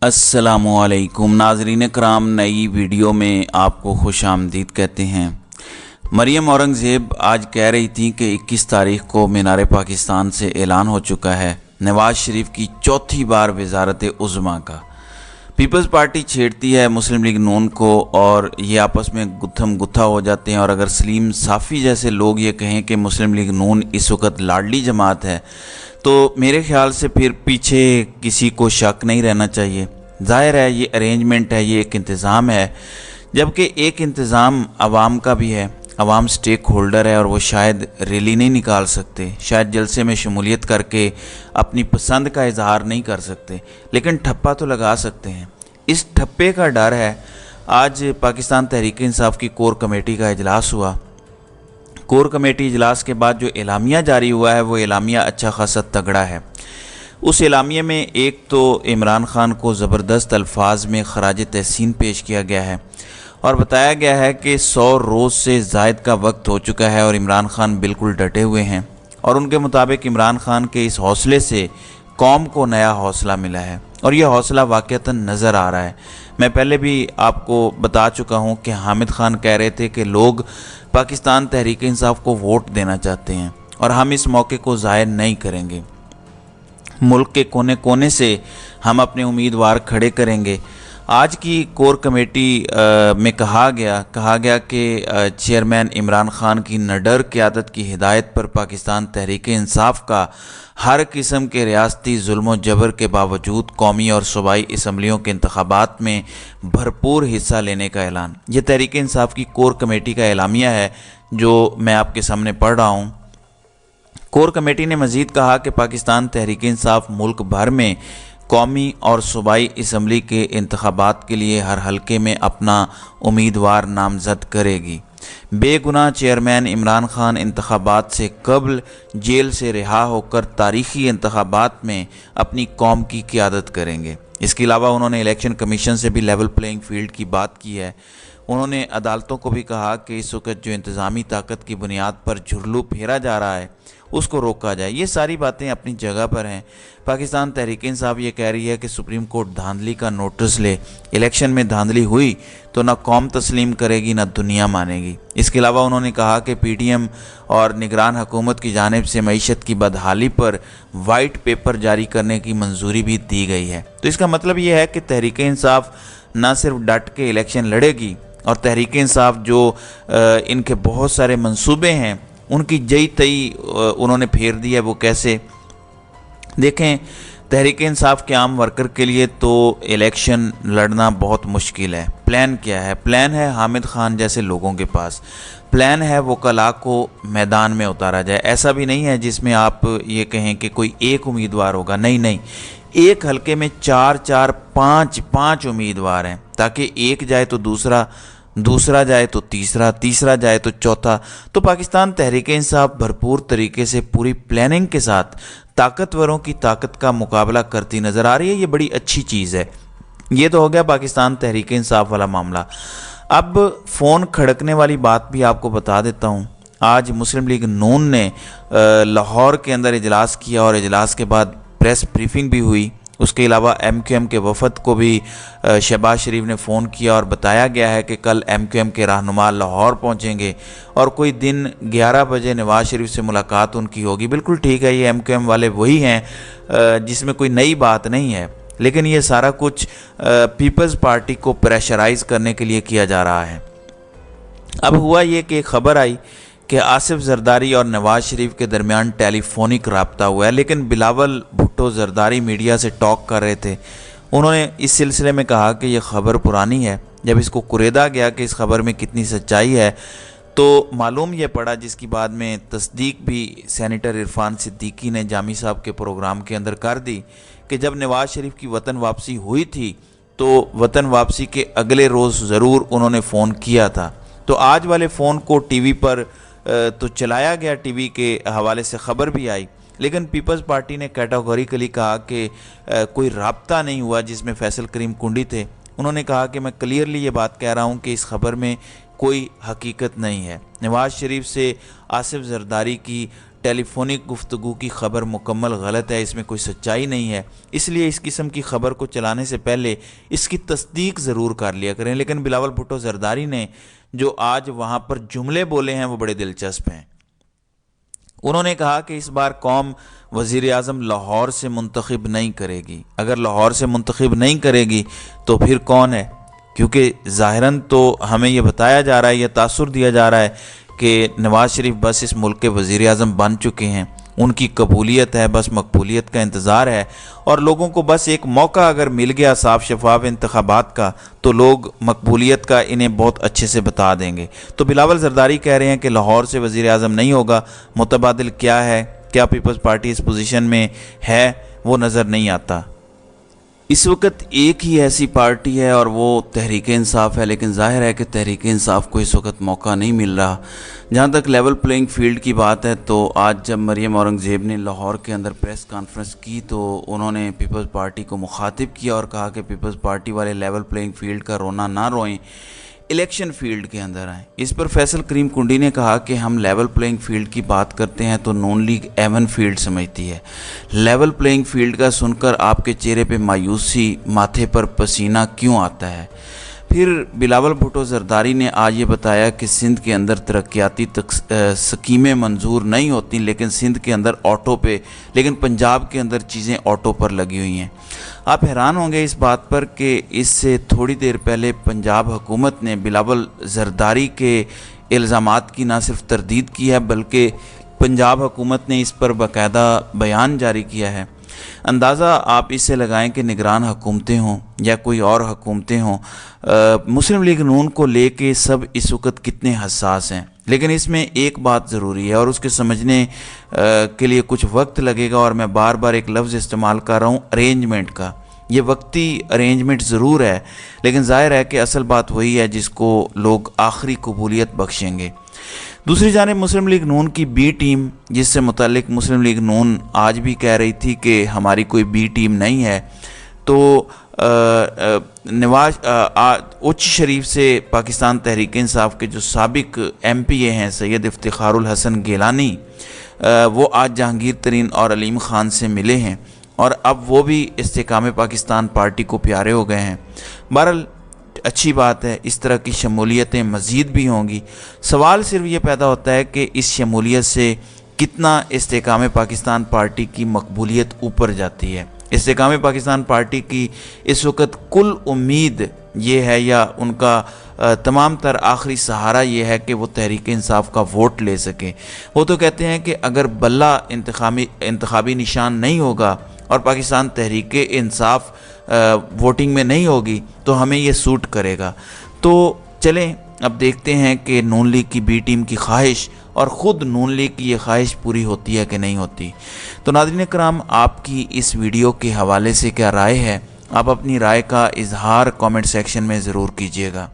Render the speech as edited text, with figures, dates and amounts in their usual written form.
السلام علیکم ناظرین کرام، نئی ویڈیو میں آپ کو خوش آمدید کہتے ہیں۔ مریم اورنگزیب آج کہہ رہی تھی کہ 21 تاریخ کو مینار پاکستان سے اعلان ہو چکا ہے نواز شریف کی چوتھی بار وزارت عظمیٰ کا۔ پیپلز پارٹی چھیڑتی ہے مسلم لیگ نون کو اور یہ آپس میں گتھم گتھا ہو جاتے ہیں، اور اگر سلیم صافی جیسے لوگ یہ کہیں کہ مسلم لیگ نون اس وقت لاڈلی جماعت ہے تو میرے خیال سے پھر پیچھے کسی کو شک نہیں رہنا چاہیے۔ ظاہر ہے یہ ارینجمنٹ ہے، یہ ایک انتظام ہے، جبکہ ایک انتظام عوام کا بھی ہے، عوام سٹیک ہولڈر ہے، اور وہ شاید ریلی نہیں نکال سکتے، شاید جلسے میں شمولیت کر کے اپنی پسند کا اظہار نہیں کر سکتے، لیکن ٹھپا تو لگا سکتے ہیں۔ اس ٹھپے کا ڈر ہے۔ آج پاکستان تحریک انصاف کی کور کمیٹی کا اجلاس ہوا۔ کور کمیٹی اجلاس کے بعد جو اعلامیہ جاری ہوا ہے وہ اعلامیہ اچھا خاصا تگڑا ہے۔ اس اعلامیہ میں ایک تو عمران خان کو زبردست الفاظ میں خراج تحسین پیش کیا گیا ہے اور بتایا گیا ہے کہ 100 روز سے زائد کا وقت ہو چکا ہے اور عمران خان بالکل ڈٹے ہوئے ہیں، اور ان کے مطابق عمران خان کے اس حوصلے سے قوم کو نیا حوصلہ ملا ہے، اور یہ حوصلہ واقعتاً نظر آ رہا ہے۔ میں پہلے بھی آپ کو بتا چکا ہوں کہ حامد خان کہہ رہے تھے کہ لوگ پاکستان تحریک انصاف کو ووٹ دینا چاہتے ہیں اور ہم اس موقع کو ضائع نہیں کریں گے، ملک کے کونے کونے سے ہم اپنے امیدوار کھڑے کریں گے۔ آج کی کور کمیٹی میں کہا گیا کہ چیئرمین عمران خان کی نڈر قیادت کی ہدایت پر پاکستان تحریک انصاف کا ہر قسم کے ریاستی ظلم و جبر کے باوجود قومی اور صوبائی اسمبلیوں کے انتخابات میں بھرپور حصہ لینے کا اعلان۔ یہ تحریک انصاف کی کور کمیٹی کا اعلامیہ ہے جو میں آپ کے سامنے پڑھ رہا ہوں۔ کور کمیٹی نے مزید کہا کہ پاکستان تحریک انصاف ملک بھر میں قومی اور صوبائی اسمبلی کے انتخابات کے لیے ہر حلقے میں اپنا امیدوار نامزد کرے گی۔ بے گناہ چیئرمین عمران خان انتخابات سے قبل جیل سے رہا ہو کر تاریخی انتخابات میں اپنی قوم کی قیادت کریں گے۔ اس کے علاوہ انہوں نے الیکشن کمیشن سے بھی لیول پلینگ فیلڈ کی بات کی ہے۔ انہوں نے عدالتوں کو بھی کہا کہ اس وقت جو انتظامی طاقت کی بنیاد پر جھرلو پھیرا جا رہا ہے اس کو روکا جائے۔ یہ ساری باتیں اپنی جگہ پر ہیں۔ پاکستان تحریک انصاف یہ کہہ رہی ہے کہ سپریم کورٹ دھاندلی کا نوٹس لے، الیکشن میں دھاندلی ہوئی تو نہ قوم تسلیم کرے گی نہ دنیا مانے گی۔ اس کے علاوہ انہوں نے کہا کہ پی ڈی ایم اور نگران حکومت کی جانب سے معیشت کی بدحالی پر وائٹ پیپر جاری کرنے کی منظوری بھی دی گئی ہے۔ تو اس کا مطلب یہ ہے کہ تحریک انصاف نہ صرف ڈٹ کے الیکشن لڑے گی، اور تحریک انصاف جو ان کے بہت سارے منصوبے ہیں ان کی جئی تئی انہوں نے پھیر دی ہے۔ وہ کیسے؟ دیکھیں، تحریک انصاف کے عام ورکر کے لیے تو الیکشن لڑنا بہت مشکل ہے۔ پلان کیا ہے؟ پلان ہے حامد خان جیسے لوگوں کے پاس، پلان ہے وکلاء کو میدان میں اتارا جائے۔ ایسا بھی نہیں ہے جس میں آپ یہ کہیں کہ کوئی ایک امیدوار ہوگا، نہیں، ایک حلقے میں 4 5 امیدوار ہیں، تاکہ ایک جائے تو دوسرا جائے تو تیسرا جائے تو چوتھا۔ تو پاکستان تحریک انصاف بھرپور طریقے سے پوری پلاننگ کے ساتھ طاقتوروں کی طاقت کا مقابلہ کرتی نظر آ رہی ہے۔ یہ بڑی اچھی چیز ہے۔ یہ تو ہو گیا پاکستان تحریک انصاف والا معاملہ۔ اب فون کھڑکنے والی بات بھی آپ کو بتا دیتا ہوں۔ آج مسلم لیگ نون نے لاہور کے اندر اجلاس کیا اور اجلاس کے بعد پریس بریفنگ بھی ہوئی۔ اس کے علاوہ ایم کیو ایم کے وفد کو بھی شہباز شریف نے فون کیا اور بتایا گیا ہے کہ کل ایم کیو ایم کے رہنما لاہور پہنچیں گے اور کوئی دن 11 بجے نواز شریف سے ملاقات ان کی ہوگی۔ بالکل ٹھیک ہے، یہ ایم کیو ایم والے وہی ہیں جس میں کوئی نئی بات نہیں ہے، لیکن یہ سارا کچھ پیپلز پارٹی کو پریشرائز کرنے کے لیے کیا جا رہا ہے۔ اب ہوا یہ کہ خبر آئی کہ آصف زرداری اور نواز شریف کے درمیان ٹیلی فونک رابطہ ہوا ہے، لیکن بلاول بھٹو زرداری میڈیا سے ٹاک کر رہے تھے۔ انہوں نے اس سلسلے میں کہا کہ یہ خبر پرانی ہے۔ جب اس کو کریدا گیا کہ اس خبر میں کتنی سچائی ہے تو معلوم یہ پڑا، جس کی بعد میں تصدیق بھی سینیٹر عرفان صدیقی نے جامی صاحب کے پروگرام کے اندر کر دی، کہ جب نواز شریف کی وطن واپسی ہوئی تھی تو وطن واپسی کے اگلے روز ضرور انہوں نے فون کیا تھا۔ تو آج والے فون کو ٹی وی پر تو چلایا گیا، ٹی وی کے حوالے سے خبر بھی آئی، لیکن پیپلز پارٹی نے کیٹاگوریکلی کہا کہ کوئی رابطہ نہیں ہوا جس میں فیصل کریم کنڈی تھے۔ انہوں نے کہا کہ میں کلیئرلی یہ بات کہہ رہا ہوں کہ اس خبر میں کوئی حقیقت نہیں ہے۔ نواز شریف سے آصف زرداری کی ٹیلی فونک گفتگو کی خبر مکمل غلط ہے، اس میں کوئی سچائی نہیں ہے، اس لیے اس قسم کی خبر کو چلانے سے پہلے اس کی تصدیق ضرور کر لیا کریں۔ لیکن بلاول بھٹو زرداری نے جو آج وہاں پر جملے بولے ہیں وہ بڑے دلچسپ ہیں۔ انہوں نے کہا کہ اس بار قوم وزیر اعظم لاہور سے منتخب نہیں کرے گی۔ اگر لاہور سے منتخب نہیں کرے گی تو پھر کون ہے؟ کیونکہ ظاہراً تو ہمیں یہ بتایا جا رہا ہے، یہ تاثر دیا جا رہا ہے کہ نواز شریف بس اس ملک کے وزیر اعظم بن چکے ہیں، ان کی قبولیت ہے، بس مقبولیت کا انتظار ہے، اور لوگوں کو بس ایک موقع اگر مل گیا صاف شفاف انتخابات کا تو لوگ مقبولیت کا انہیں بہت اچھے سے بتا دیں گے۔ تو بلاول زرداری کہہ رہے ہیں کہ لاہور سے وزیر اعظم نہیں ہوگا، متبادل کیا ہے، کیا پیپلز پارٹی اس پوزیشن میں ہے، وہ نظر نہیں آتا۔ اس وقت ایک ہی ایسی پارٹی ہے اور وہ تحریک انصاف ہے، لیکن ظاہر ہے کہ تحریک انصاف کو اس وقت موقع نہیں مل رہا۔ جہاں تک لیول پلینگ فیلڈ کی بات ہے تو آج جب مریم اورنگزیب نے لاہور کے اندر پریس کانفرنس کی تو انہوں نے پیپلز پارٹی کو مخاطب کیا اور کہا کہ پیپلز پارٹی والے لیول پلینگ فیلڈ کا رونا نہ روئیں، الیکشن فیلڈ کے اندر آئیں۔ اس پر فیصل کریم کنڈی نے کہا کہ ہم لیول پلینگ فیلڈ کی بات کرتے ہیں تو نون لیگ ایون فیلڈ سمجھتی ہے۔ لیول پلینگ فیلڈ کا سن کر آپ کے چہرے پہ مایوسی، ماتھے پر پسینہ کیوں آتا ہے؟ پھر بلاول بھٹو زرداری نے آج یہ بتایا کہ سندھ کے اندر ترقیاتی سکیمیں منظور نہیں ہوتی، لیکن سندھ کے اندر آٹو پہ، لیکن پنجاب کے اندر چیزیں آٹو پر لگی ہوئی ہیں۔ آپ حیران ہوں گے اس بات پر کہ اس سے تھوڑی دیر پہلے پنجاب حکومت نے بلاول زرداری کے الزامات کی نہ صرف تردید کی ہے بلکہ پنجاب حکومت نے اس پر باقاعدہ بیان جاری کیا ہے۔ اندازہ آپ اس سے لگائیں کہ نگران حکومتیں ہوں یا کوئی اور حکومتیں ہوں، مسلم لیگ نون کو لے کے سب اس وقت کتنے حساس ہیں، لیکن اس میں ایک بات ضروری ہے اور اس کے سمجھنے کے لیے کچھ وقت لگے گا، اور میں بار بار ایک لفظ استعمال کر رہا ہوں، ارینجمنٹ کا۔ یہ وقتی ارینجمنٹ ضرور ہے، لیکن ظاہر ہے کہ اصل بات وہی ہے جس کو لوگ آخری قبولیت بخشیں گے۔ دوسری جانب مسلم لیگ نون کی بی ٹیم، جس سے متعلق مسلم لیگ نون آج بھی کہہ رہی تھی کہ ہماری کوئی بی ٹیم نہیں ہے، تو اوچ شریف سے پاکستان تحریک انصاف کے جو سابق ایم پی اے ہیں سید افتخار الحسن گیلانی، وہ آج جہانگیر ترین اور علیم خان سے ملے ہیں اور اب وہ بھی استحکام پاکستان پارٹی کو پیارے ہو گئے ہیں۔ بہرحال اچھی بات ہے، اس طرح کی شمولیتیں مزید بھی ہوں گی۔ سوال صرف یہ پیدا ہوتا ہے کہ اس شمولیت سے کتنا استحکام پاکستان پارٹی کی مقبولیت اوپر جاتی ہے۔ استحکام پاکستان پارٹی کی اس وقت کل امید یہ ہے یا ان کا تمام تر آخری سہارا یہ ہے کہ وہ تحریک انصاف کا ووٹ لے سکیں۔ وہ تو کہتے ہیں کہ اگر بلہ انتخابی نشان نہیں ہوگا اور پاکستان تحریک انصاف ووٹنگ میں نہیں ہوگی تو ہمیں یہ سوٹ کرے گا۔ تو چلیں اب دیکھتے ہیں کہ نون لیگ کی بی ٹیم کی خواہش اور خود نون لیگ کی یہ خواہش پوری ہوتی ہے کہ نہیں ہوتی۔ تو ناظرین کرام، آپ کی اس ویڈیو کے حوالے سے کیا رائے ہے؟ آپ اپنی رائے کا اظہار کامنٹ سیکشن میں ضرور کیجیے گا۔